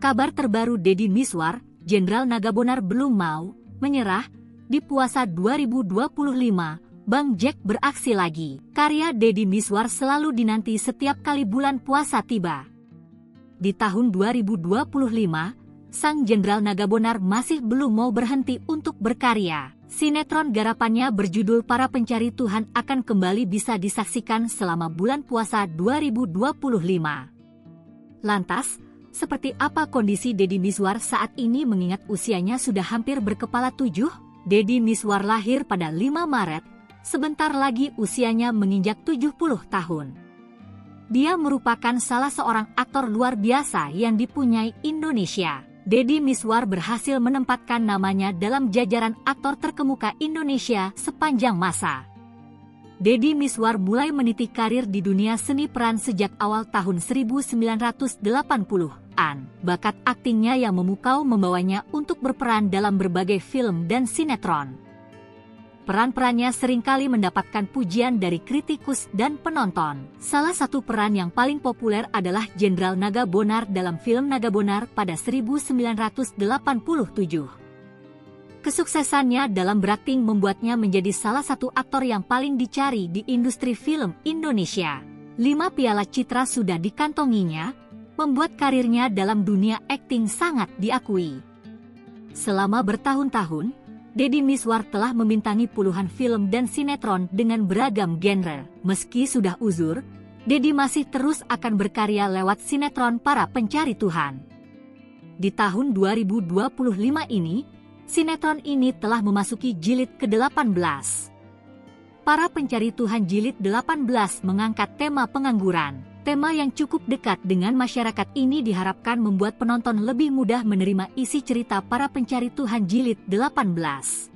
Kabar terbaru Deddy Mizwar, Jenderal Nagabonar belum mau menyerah. Di puasa 2025, Bang Jack beraksi lagi. Karya Deddy Mizwar selalu dinanti setiap kali bulan puasa tiba. Di tahun 2025, sang Jenderal Nagabonar masih belum mau berhenti untuk berkarya. Sinetron garapannya berjudul Para Pencari Tuhan akan kembali bisa disaksikan selama bulan puasa 2025. Lantas, seperti apa kondisi Deddy Mizwar saat ini mengingat usianya sudah hampir berkepala 7? Deddy Mizwar lahir pada 5 Maret, sebentar lagi usianya menginjak 70 tahun. Dia merupakan salah seorang aktor luar biasa yang dipunyai Indonesia. Deddy Mizwar berhasil menempatkan namanya dalam jajaran aktor terkemuka Indonesia sepanjang masa. Deddy Mizwar mulai meniti karir di dunia seni peran sejak awal tahun 1980-an. Bakat aktingnya yang memukau membawanya untuk berperan dalam berbagai film dan sinetron. Peran-perannya seringkali mendapatkan pujian dari kritikus dan penonton. Salah satu peran yang paling populer adalah Jenderal Nagabonar dalam film Nagabonar pada 1987. Kesuksesannya dalam berakting membuatnya menjadi salah satu aktor yang paling dicari di industri film Indonesia. 5 piala citra sudah dikantonginya, membuat karirnya dalam dunia akting sangat diakui. Selama bertahun-tahun, Deddy Mizwar telah membintangi puluhan film dan sinetron dengan beragam genre. Meski sudah uzur, Deddy masih terus akan berkarya lewat sinetron Para Pencari Tuhan. Di tahun 2025 ini, sinetron ini telah memasuki jilid ke-18. Para Pencari Tuhan jilid 18 mengangkat tema pengangguran. Tema yang cukup dekat dengan masyarakat ini diharapkan membuat penonton lebih mudah menerima isi cerita Para Pencari Tuhan jilid 18.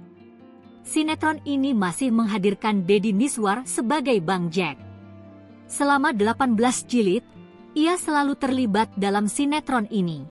Sinetron ini masih menghadirkan Deddy Mizwar sebagai Bang Jack. Selama 18 jilid, ia selalu terlibat dalam sinetron ini.